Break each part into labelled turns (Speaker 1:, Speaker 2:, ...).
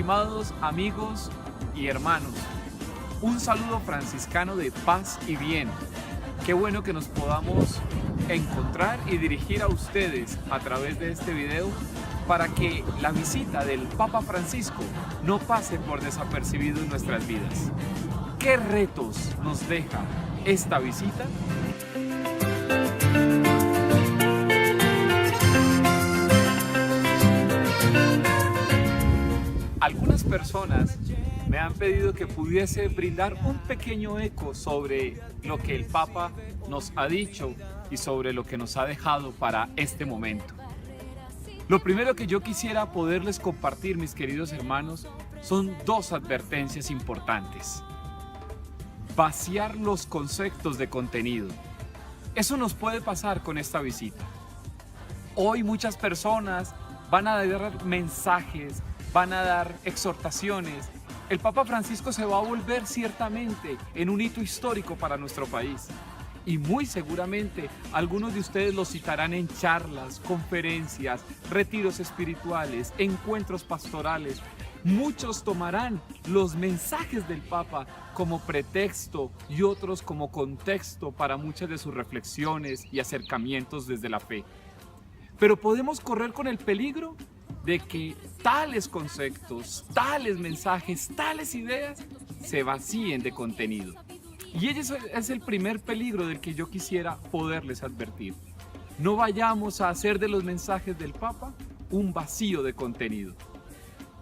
Speaker 1: amados amigos y hermanos, un saludo franciscano de paz y bien. Qué bueno que nos podamos encontrar y dirigir a ustedes a través de este video para que la visita del Papa Francisco no pase por desapercibido en nuestras vidas. ¿Qué retos nos deja esta visita? Algunas personas me han pedido que pudiese brindar un pequeño eco sobre lo que el Papa nos ha dicho y sobre lo que nos ha dejado para este momento. Lo primero que yo quisiera poderles compartir, mis queridos hermanos, son dos advertencias importantes. Vaciar los conceptos de contenido. Eso nos puede pasar con esta visita. Hoy muchas personas van a dar mensajes, van a dar exhortaciones. El Papa Francisco se va a volver ciertamente en un hito histórico para nuestro país. Y muy seguramente algunos de ustedes lo citarán en charlas, conferencias, retiros espirituales, encuentros pastorales. Muchos tomarán los mensajes del Papa como pretexto y otros como contexto para muchas de sus reflexiones y acercamientos desde la fe. Pero podemos correr con el peligro de que tales conceptos, tales mensajes, tales ideas se vacíen de contenido. Y ese es el primer peligro del que yo quisiera poderles advertir. No vayamos a hacer de los mensajes del Papa un vacío de contenido.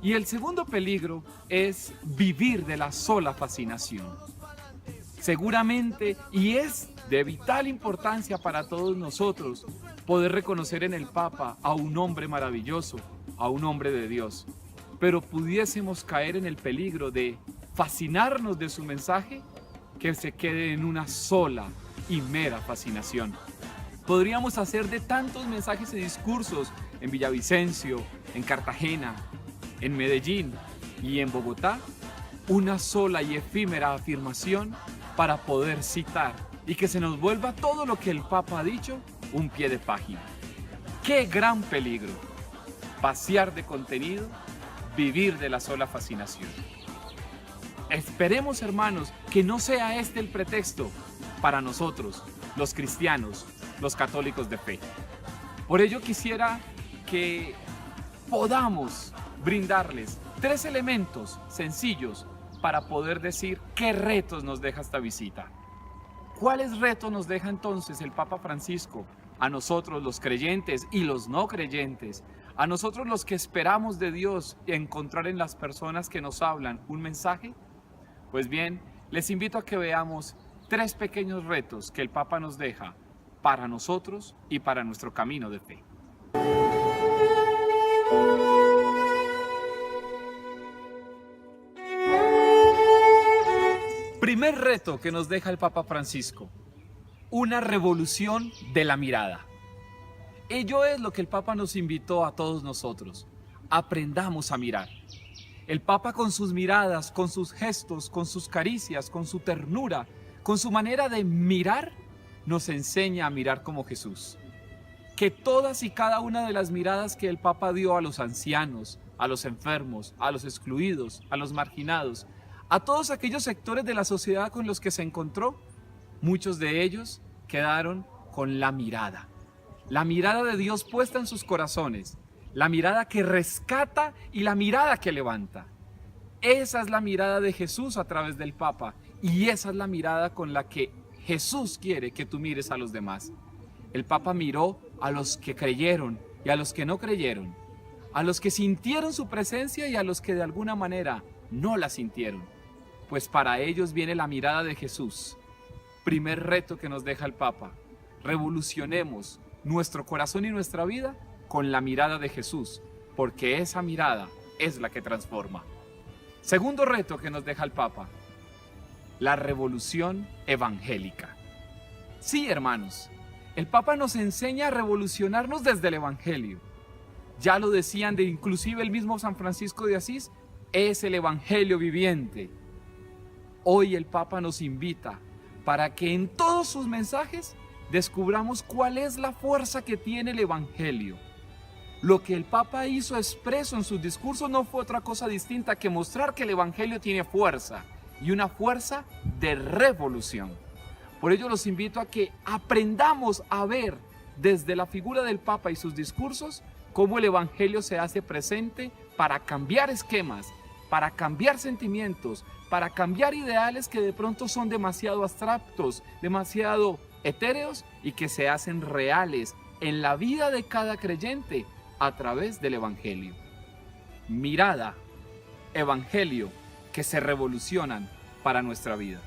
Speaker 1: Y el segundo peligro es vivir de la sola fascinación. Seguramente, y es de vital importancia para todos nosotros, poder reconocer en el Papa a un hombre maravilloso, a un hombre de Dios. Pero pudiésemos caer en el peligro de fascinarnos de su mensaje que se quede en una sola y mera fascinación. Podríamos hacer de tantos mensajes y discursos en Villavicencio, en Cartagena, en Medellín y en Bogotá, una sola y efímera afirmación para poder citar y que se nos vuelva todo lo que el Papa ha dicho un pie de página. ¡Qué gran peligro! Vaciar de contenido, vivir de la sola fascinación. Esperemos, hermanos, que no sea este el pretexto para nosotros, los cristianos, los católicos de fe. Por ello quisiera que podamos brindarles 3 elementos sencillos para poder decir qué retos nos deja esta visita. ¿Cuáles retos nos deja entonces el Papa Francisco a nosotros los creyentes y los no creyentes? A nosotros los que esperamos de Dios encontrar en las personas que nos hablan un mensaje. Pues bien, les invito a que veamos 3 pequeños retos que el Papa nos deja para nosotros y para nuestro camino de fe. Primer reto que nos deja el Papa Francisco: una revolución de la mirada. Ello es lo que el Papa nos invitó a todos nosotros. Aprendamos a mirar. El Papa con sus miradas, con sus gestos, con sus caricias, con su ternura, con su manera de mirar, nos enseña a mirar como Jesús. Que todas y cada una de las miradas que el Papa dio a los ancianos, a los enfermos, a los excluidos, a los marginados, a todos aquellos sectores de la sociedad con los que se encontró, muchos de ellos quedaron con la mirada de Dios puesta en sus corazones, la mirada que rescata y la mirada que levanta. Esa es la mirada de Jesús a través del Papa, y esa es la mirada con la que Jesús quiere que tú mires a los demás. El Papa miró a los que creyeron y a los que no creyeron, a los que sintieron su presencia y a los que de alguna manera no la sintieron, pues para ellos viene la mirada de Jesús. Primer reto que nos deja el Papa: revolucionemos nuestro corazón y nuestra vida con la mirada de Jesús, porque esa mirada es la que transforma. Segundo reto que nos deja el Papa: la revolución evangélica. Sí, hermanos, el Papa nos enseña a revolucionarnos desde el Evangelio. Ya lo decían inclusive el mismo San Francisco de Asís, es el Evangelio viviente. Hoy el Papa nos invita para que en todos sus mensajes descubramos cuál es la fuerza que tiene el Evangelio. Lo que el Papa hizo expreso en sus discursos no fue otra cosa distinta que mostrar que el Evangelio tiene fuerza, y una fuerza de revolución. Por ello los invito a que aprendamos a ver desde la figura del Papa y sus discursos cómo el Evangelio se hace presente para cambiar esquemas, para cambiar sentimientos, para cambiar ideales que de pronto son demasiado abstractos, demasiado etéreos y que se hacen reales en la vida de cada creyente a través del Evangelio. Mirada, Evangelio, que se revolucionan para nuestra vida.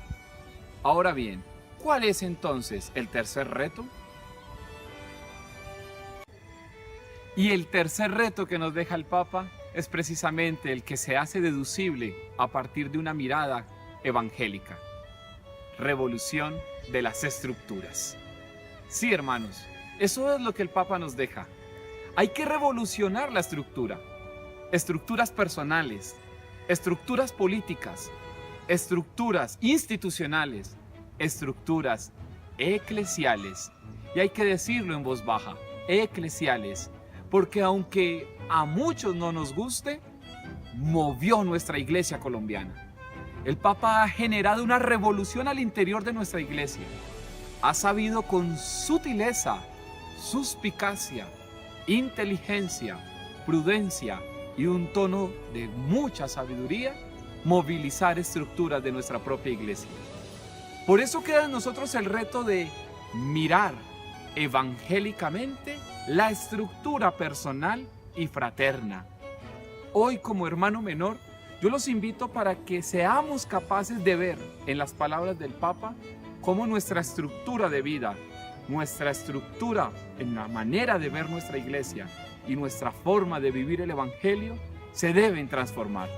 Speaker 1: Ahora bien, ¿cuál es entonces el tercer reto? Y el tercer reto que nos deja el Papa es precisamente el que se hace deducible a partir de una mirada evangélica. Revolución de las estructuras. Sí, hermanos, eso es lo que el Papa nos deja. Hay que revolucionar la estructura. Estructuras personales, estructuras políticas, estructuras institucionales, estructuras eclesiales. Y hay que decirlo en voz baja, eclesiales, porque aunque a muchos no nos guste, movió nuestra iglesia colombiana. El Papa ha generado una revolución al interior de nuestra iglesia. Ha sabido con sutileza, suspicacia, inteligencia, prudencia y un tono de mucha sabiduría movilizar estructuras de nuestra propia iglesia. Por eso queda en nosotros el reto de mirar evangélicamente la estructura personal y fraterna. Hoy, como hermano menor, yo los invito para que seamos capaces de ver en las palabras del Papa cómo nuestra estructura de vida, nuestra estructura en la manera de ver nuestra iglesia y nuestra forma de vivir el Evangelio se deben transformar.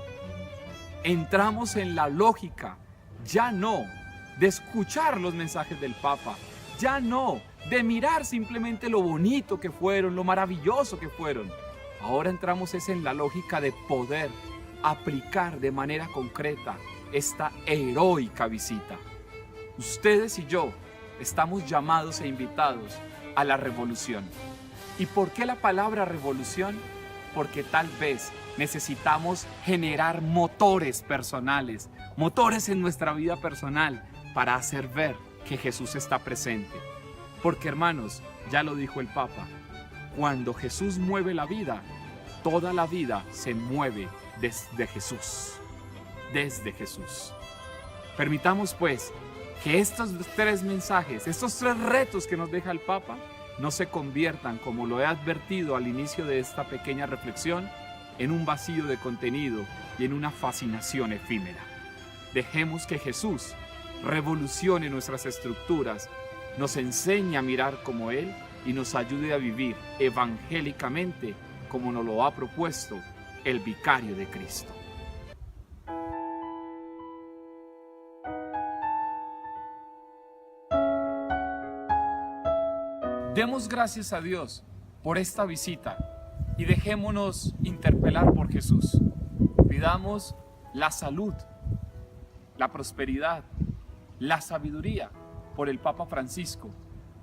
Speaker 1: Entramos en la lógica, ya no de escuchar los mensajes del Papa, ya no de mirar simplemente lo bonito que fueron, lo maravilloso que fueron. Ahora entramos en la lógica de poder aplicar de manera concreta esta heroica visita. Ustedes y yo estamos llamados e invitados a la revolución. ¿Y por qué la palabra revolución? Porque tal vez necesitamos generar motores personales, motores en nuestra vida personal para hacer ver que Jesús está presente. Porque, hermanos, ya lo dijo el Papa, cuando Jesús mueve la vida, toda la vida se mueve desde Jesús. Desde Jesús. Permitamos, pues, que estos tres mensajes, estos tres retos que nos deja el Papa, no se conviertan, como lo he advertido al inicio de esta pequeña reflexión, en un vacío de contenido y en una fascinación efímera. Dejemos que Jesús revolucione nuestras estructuras, nos enseñe a mirar como Él y nos ayude a vivir evangélicamente como nos lo ha propuesto el Vicario de Cristo. Demos gracias a Dios por esta visita y dejémonos interpelar por Jesús. Pidamos la salud, la prosperidad, la sabiduría por el Papa Francisco,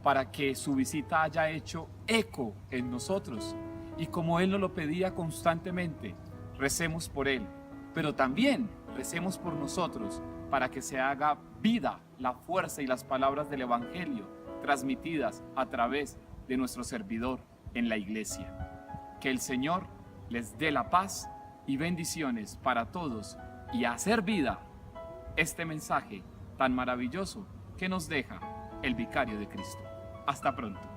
Speaker 1: para que su visita haya hecho eco en nosotros. Y como Él nos lo pedía constantemente, recemos por Él, pero también recemos por nosotros, para que se haga vida la fuerza y las palabras del Evangelio, transmitidas a través de nuestro servidor en la iglesia. Que el Señor les dé la paz y bendiciones para todos y hacer vida este mensaje tan maravilloso que nos deja el Vicario de Cristo. Hasta pronto.